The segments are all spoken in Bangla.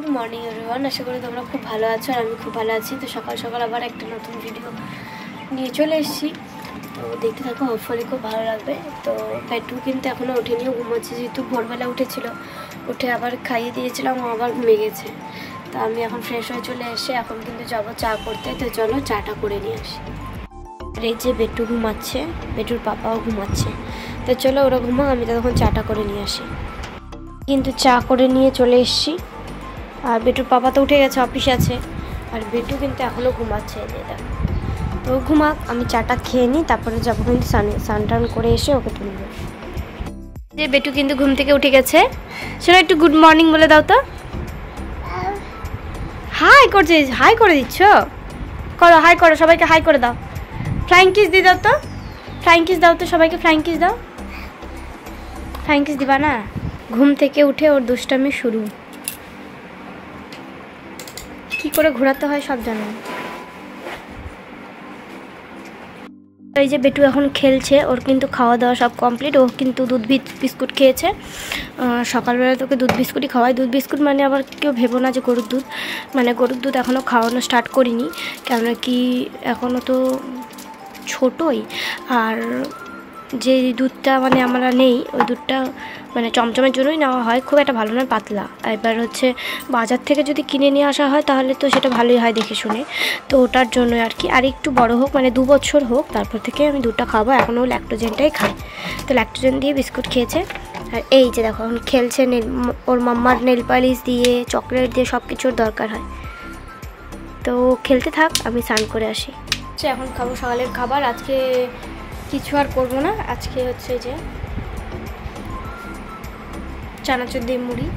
গুড মর্নিং এভরিওয়ান, আশা করি তোমরা খুব ভালো আছো আর আমি খুব ভালো আছি। তো সকাল সকাল আবার একটা নতুন ভিডিও নিয়ে চলে এসেছি, তো দেখতে থাকো, হোপফুলি খুব ভালো লাগবে। তো পেটু কিন্তু এখনও ওঠেনিও, ঘুমোচ্ছে, যেহেতু ভোরবেলা উঠেছিল, উঠে আবার খাইয়ে দিয়েছিলাম, ও আবার ঘুমিয়ে গেছে। তো আমি এখন ফ্রেশ হয়ে চলে এসে এখন কিন্তু যাবো চা করতে। তো চলো চাটা করে নিয়ে আসি। আর এই যে বেটু ঘুমাচ্ছে, বেটুর পাপাও ঘুমাচ্ছে। তো চলো ওরা ঘুমাক, আমি তখন চাটা করে নিয়ে আসি। কিন্তু চা করে নিয়ে চলে এসেছি, আর বেটুর পাপা তো উঠে গেছে, অফিসে আছে, আর বেটু কিন্তু এখনও ঘুমাচ্ছে। তো ঘুমাক, আমি চাটা খেয়ে নিই, তারপরে যাবো কিন্তু স্নান টান করে এসে ওকে তুলব। যে বেটু কিন্তু ঘুম থেকে উঠে গেছে, সেটা একটু গুড মর্নিং বলে দাও তো। হাই করছিস, হাই করে দিচ্ছ, করো হাই করো, সবাইকে হাই করে দাও, ফ্লাইং কিস দিয়ে দাও তো, ফ্লাইং কিস দাও তো সবাইকে, ফ্লাইং কিস দাও। ফ্লাইং কিস দিবা না? ঘুম থেকে উঠে ওর দুষ্টামি শুরু, কি করে ঘোরাতে হয় সব জানো। এই যে বেটু এখন খেলছে, ওর কিন্তু খাওয়া দাওয়া সব কমপ্লিট। ও কিন্তু দুধ বিস্কুট খেয়েছে, সকালবেলা তোকে দুধ বিস্কুটই খাওয়াই। দুধ বিস্কুট মানে আবার কেউ ভেবো না যে গরুর দুধ, মানে গরুর দুধ এখনও খাওয়ানো স্টার্ট করিনি, কেননা কি এখনও তো ছোটোই। আর যে দুধটা মানে আমরা নেই, ওই দুধটা মানে চমচমের জন্যই নেওয়া হয়, খুব একটা ভালো নয়, পাতলা। এবার হচ্ছে বাজার থেকে যদি কিনে নিয়ে আসা হয় তাহলে তো সেটা ভালোই হয় দেখে শুনে, তো ওটার জন্যই আর কি। আর একটু বড় হোক, মানে 2 বছর হোক, তারপর থেকে আমি দুধটা খাবো। এখনও ল্যাক্টোজেনটাই খাই, তো ল্যাক্টোজেন দিয়ে বিস্কুট খেয়েছে। আর এই যে দেখো এখন খেলছে, ওর মাম্মার নেল পালিশ দিয়ে, চকলেট দিয়ে, সব কিছুর দরকার হয়। তো খেলতে থাক, আমি স্নান করে আসি। এখন খাবো সকালের খাবার। আজকে কিছু আর করবো না, আজকে হচ্ছে যে চানাচুর দিয়ে মুড়ি,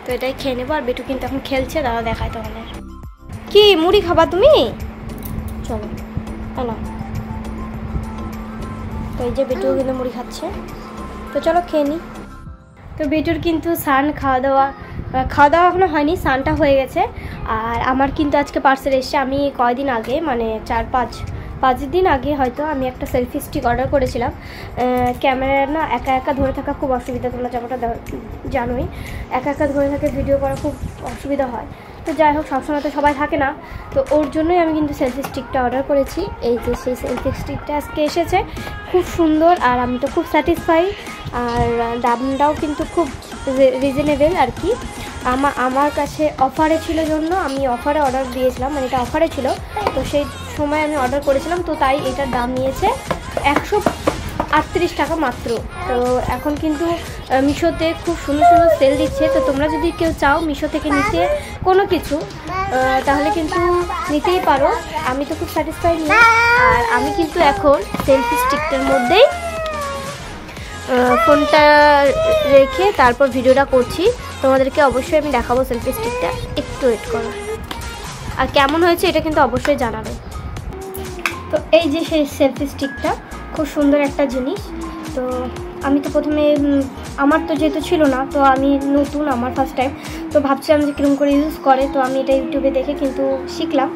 তো এটাই খেয়ে নেবো। আর বেটু কিন্তু এখন খেলছে, দাদা দেখায় তখন। কি মুড়ি খাবা তুমি? চলো না, তো এই যে বেটুও কিন্তু মুড়ি খাচ্ছে, তো চলো খেয়ে নিই। তো বেটুর কিন্তু খাওয়া দাওয়া এখনো হয়নি, স্নানটা হয়ে গেছে। আর আমার কিন্তু আজকে পার্সেল এসছে। আমি কয়দিন আগে, মানে 4-5 দিন আগে হয়তো, আমি একটা সেলফি স্টিক অর্ডার করেছিলাম। ক্যামেরা না একা একা ধরে থাকা খুব অসুবিধা, তোমরা যেমনটা জানোই, একা একা ধরে থাকে ভিডিও করা খুব অসুবিধা হয়। তো যাই হোক, সবসময় তো সবাই থাকে না, তো ওর জন্যই আমি কিন্তু সেলফি স্টিকটা অর্ডার করেছি। এই যে সেই সেলফি স্টিকটা আজকে এসেছে, খুব সুন্দর, আর আমি তো খুব স্যাটিসফাই। আর দামটাও কিন্তু খুব রিজনেবল আর কি। আমার কাছে অফারে ছিল জন্য আমি অফারে অর্ডার দিয়েছিলাম, মানে এটা অফারে ছিল, তো সেই সময় আমি অর্ডার করেছিলাম, তো তাই এটার দাম নিয়েছে 138 টাকা মাত্র। তো এখন কিন্তু মিশোতে খুব সুন্দর সুন্দর সেল দিচ্ছে, তো তোমরা যদি কেউ চাও মিশো থেকে নিতে কোনো কিছু, তাহলে কিন্তু নিতেই পারো। আমি তো খুব স্যাটিসফাইড নিই। আর আমি কিন্তু এখন সেলফি স্টিকটার মধ্যেই ফোনটা রেখে তারপর ভিডিওটা করছি, তোমাদেরকে অবশ্যই আমি দেখাবো সেলফি স্টিকটা, একটু ওয়েট করো। আর কেমন হয়েছে এটা কিন্তু অবশ্যই জানাবে। তো এই যে সেই সেলফি স্টিকটা, খুব সুন্দর একটা জিনিস। তো আমি তো প্রথমে, আমার তো যেহেতু ছিল না, তো আমি নতুন, আমার ফার্স্ট টাইম, তো ভাবছিলাম যে কীরকম করে ইউজ করে, তো আমি এটা ইউটিউবে দেখে কিন্তু শিখলাম।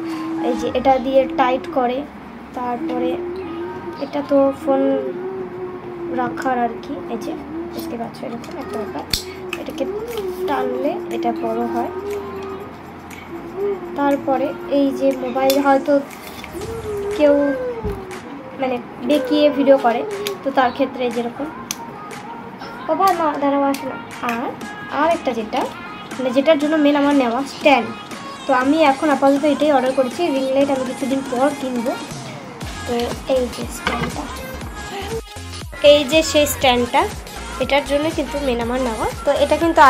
এই যে এটা দিয়ে টাইট করে, তারপরে এটা তো ফোন রাখার আর কি, এই যে বুঝতে পারছো, এরকম একটা ব্যাপার, এটাকে টানলে এটা বড় হয়। তারপরে এই যে মোবাইল হয়তো কেউ মানে বেঁকিয়ে ভিডিও করে, তো তার ক্ষেত্রে যেরকম বাবা না দাঁড়াও আসে না। আর একটা যেটা, মানে যেটার জন্য মেন আমার নেওয়া স্ট্যান্ড, তো আমি এখন আপাতত এটাই অর্ডার করেছি। রিং লাইট আমি কিছুদিন পর কিনবো। তো এই যে স্ট্যান্ডটা, এই যে সেই স্ট্যান্ডটা, এটার জন্য কিন্তু মেন আমার নেওয়া। তো এটা কিন্তু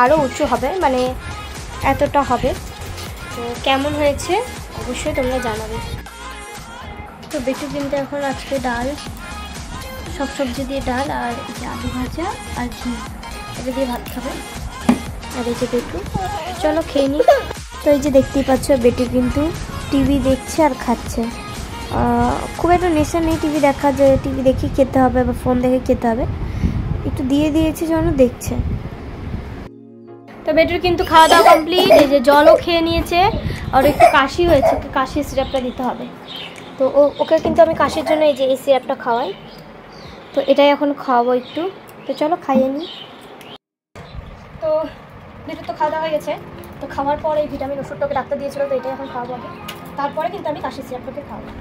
আরও উঁচু হবে, মানে এতটা হবে। তো কেমন হয়েছে অবশ্যই তোমরা জানাবে। তো বেটু কিন্তু এখন আজকে ডাল, সব সবজি দিয়ে ডাল, আর আলু ভাজা আর ঘি, এটা দিয়ে ভাত খাবে। আর এই যে বেটু, চলো খেয়ে নিই। তো এই যে দেখতেই পাচ্ছ, বেটু কিন্তু টিভি দেখছে আর খাচ্ছে। খুব একটা নেশা নেই টিভি দেখা, যে টিভি দেখে খেতে হবে বা ফোন দেখে খেতে হবে, একটু দিয়ে দিয়েছে যেন দেখছে। তো বেটুর কিন্তু খাওয়া দাওয়া কমপ্লিট। এই যে জলও খেয়ে নিয়েছে, আর একটু কাশি হয়েছে, ওকে কাশির সিরাপটা দিতে হবে। তো ওকে কিন্তু আমি কাশির জন্য এই যে এই সিরাপটা খাওয়াই, তো এটাই এখন খাওয়াবো একটু। তো চলো খাইয়ে নিই। তো বেটুর তো খাওয়া দাওয়া হয়ে গেছে, তো খাওয়ার পর এই ভিটামিন ওষুধটাকে ডাক্তার দিয়েছিল, তো এটাই এখন খাওয়াবো আগে, তারপরে কিন্তু আমি কাশি সিরাপটাকে খাওয়াবো।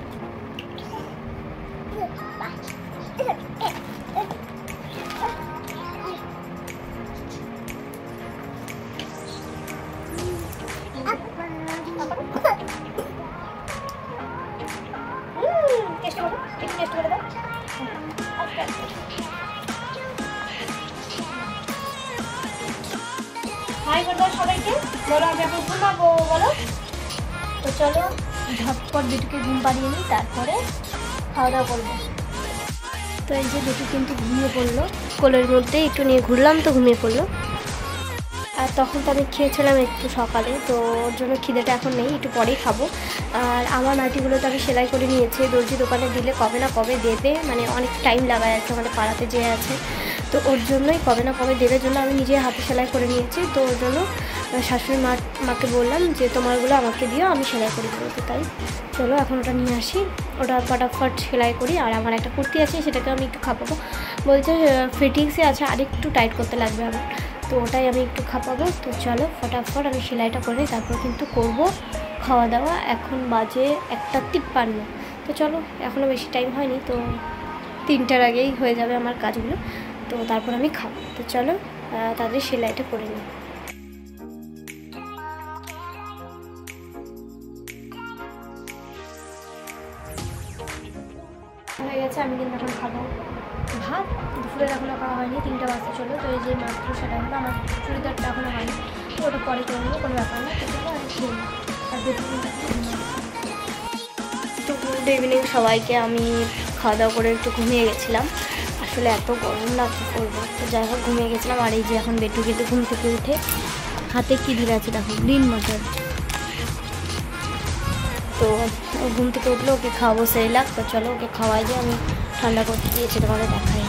হাই বলো সবাইকে, বলো আমি এখন ঘুমাবো বলো। তো চলো ঝটপট বেটুকে ঘুম পাড়িয়ে নিই, তারপরে খাওয়া দাওয়া করবো। তো এই যে বেটু কিন্তু ঘুমিয়ে পড়লো, কোলের মধ্যে একটু নিয়ে ঘুরলাম তো ঘুমিয়ে পড়লো। আর তখন তো আমি খেয়েছিলাম একটু সকালে, তো ওর জন্য খিদেটা এখন নেই, একটু পরেই খাবো। আর আমার নাইটিগুলো তো আমি সেলাই করে নিয়েছি, দর্জি দোকানে দিলে কবে না কবে দেবে, মানে অনেক টাইম লাগায় আছে, আমাদের পাড়াতে যে আছে, তো ওর জন্যই কবে না কবে দেবে জন্য আমি নিজে হাতে সেলাই করে নিয়েছি। তো ওর জন্য শাশুড়ি মাকে বললাম যে তোমারগুলো আমাকে দিও, আমি সেলাই করে দেবো। তো তাই চলো এখন ওটা নিয়ে আসি, ওটা ফটাফট সেলাই করি। আর আমার একটা কুর্তি আছে, সেটাকে আমি একটু খাপাবো, বলছে ফিটিংসে আছে, আর একটু টাইট করতে লাগবে আমার, তো ওটাই আমি একটু খাপাবো। তো চলো ফটাফট আমি সেলাইটা করে তারপর কিন্তু করব খাওয়া দাওয়া। এখন বাজে 1:53, তো চলো এখনও বেশি টাইম হয়নি, তো 3টার আগেই হয়ে যাবে আমার কাজগুলো, তো তারপর আমি খাবো। তো চলো তাদের সেলাইটা করে নিই। হয়ে গেছে, আমি কিন্তু এখন খাবো ভাত। দুপুরে এখনও খাওয়া হয়নি, 3টা বাজতে চলো। তো এই যে মাত্র সেটা হলো, আমার চুড়িদারটা এখনও হয়নি, তো ওটা পরে করে নেবো, কোনো ব্যাপার না। তো চলো আমি খেয়ে নিই। আর তো গুড ইভিনিং সবাইকে। আমি খাওয়া দাওয়া করে একটু ঘুমিয়ে গেছিলাম, আসলে এত গরম না কী করবো, তো যাই হোক ঘুমিয়ে গেছিলাম। আর এই যে এখন বেটু কিন্তু ঘুম থেকে উঠে হাতে কী ধরে আছে দেখো, গ্রিন মটর। তো ঘুম থেকে উঠলো, ওকে খাওয়াবো সেরেলাক। তো চলো ওকে খাওয়াই দিয়ে আমি ঠান্ডা করতে দিয়েছি, তোমাদের দেখাই।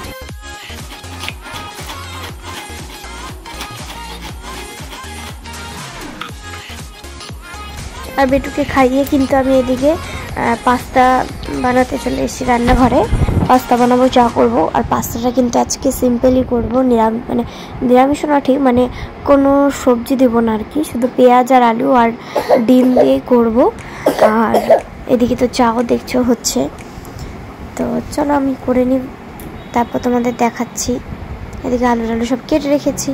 আর বেটুকে খাইয়ে কিন্তু আমি এদিকে পাস্তা বানাতে চলে এসেছি রান্নাঘরে। পাস্তা বানাবো, চা করব। আর পাস্তাটা কিন্তু আজকে সিম্পলই করবো, মানে নিরামিষ না ঠিক, মানে কোনো সবজি দেবো না আর কি, শুধু পেঁয়াজ আর আলু আর ডিম দিয়ে করব। আর এদিকে তো চাও দেখছো হচ্ছে, তো চলো আমি করে নিই, তারপর তোমাদের দেখাচ্ছি। এদিকে আলু সব কেটে রেখেছি।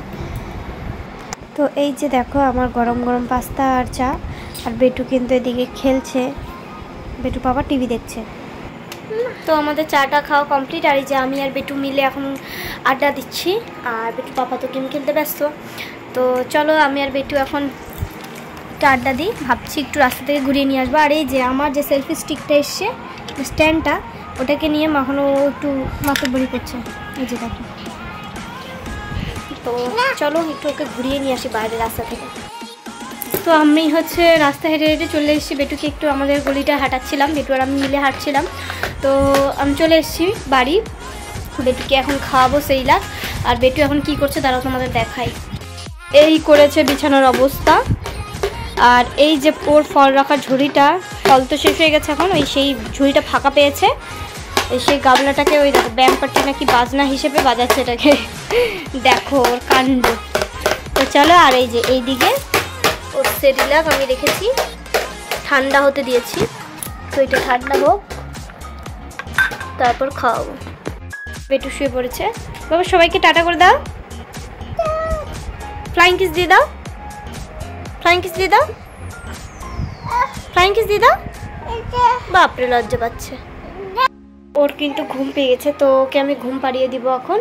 তো এই যে দেখো আমার গরম গরম পাস্তা আর চা। আর বেটু কিন্তু এদিকে খেলছে, বেটু বাবা টিভি দেখছে। তো আমাদের চাটা খাওয়া কমপ্লিট, আর এই যে আমি আর বেটু মিলে এখন আড্ডা দিচ্ছি। আর বেটু পাপা তো গেম খেলতে ব্যস্ত। তো চলো আমি আর বেটু এখন একটু আড্ডা দিই, ভাবছি একটু রাস্তা থেকে ঘুরিয়ে নিয়ে আসবো। আর এই যে আমার যে সেলফি স্টিকটা এসছে, স্ট্যান্ডটা, ওটাকে নিয়ে এখনও একটু মাতব্বরি করছে, এই যে দেখো। তো চলো একটু ওকে ঘুরিয়ে নিয়ে আসি বাইরে রাস্তা থেকে। তো আমি হচ্ছে রাস্তা হেঁটে হেঁটে চলে এসেছি, বেটুকে একটু আমাদের গলিটা হাঁটাচ্ছিলাম, বেটু আর আমি মিলে হাঁটছিলাম। তো আমি চলে এসেছি বাড়ি, বেটুকে এখন খাওয়াবো সেরেলাক। আর বেটু এখন কি করছে তারাও তোমাদের দেখাই। এই করেছে বিছানার অবস্থা। আর এই যে ওর ফল রাখার ঝুড়িটা, ফল তো শেষ হয়ে গেছে এখন, ওই সেই ঝুড়িটা ফাঁকা পেয়েছে, এই সেই গামলাটাকে ওই দেখো ব্যাম্পারটি নাকি বাজনা হিসেবে বাজাচ্ছে এটাকে, দেখো ওর কাণ্ড। তো চলো, আর এই যে এইদিকে ওর সেরেলাক আমি রেখেছি, ঠান্ডা হতে দিয়েছি, তো এটা ঠান্ডা হোক তারপর খাওয়াবো। বেটু শুয়ে পড়েছে, বাবা সবাইকে টাটা করে দাও, ফ্লাইং কিস দিয়ে দাও, ফ্লাইং কিস দিয়ে দাও, ফ্লাইং কিস দিয়ে দাও। বাপরে লজ্জা পাচ্ছে। ওর কিন্তু ঘুম পেয়ে গেছে, তো ওকে আমি ঘুম পাড়িয়ে দিব এখন।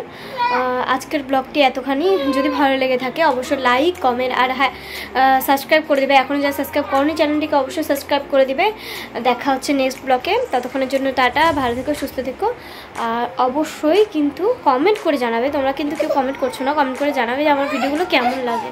আজকের ব্লগটি এতখানি, যদি ভালো লেগে থাকে অবশ্যই লাইক কমেন্ট আর হ্যাঁ সাবস্ক্রাইব করে দেবে, এখনও যা সাবস্ক্রাইব করনি চ্যানেলটিকে অবশ্যই সাবস্ক্রাইব করে দিবে। দেখা হচ্ছে নেক্সট ব্লগে, ততক্ষণের জন্য টাটা, ভালো থেকো সুস্থ থেকো। আর অবশ্যই কিন্তু কমেন্ট করে জানাবে, তোমরা কিন্তু কেউ কমেন্ট করছো না, কমেন্ট করে জানাবে যে আমার ভিডিওগুলো কেমন লাগে।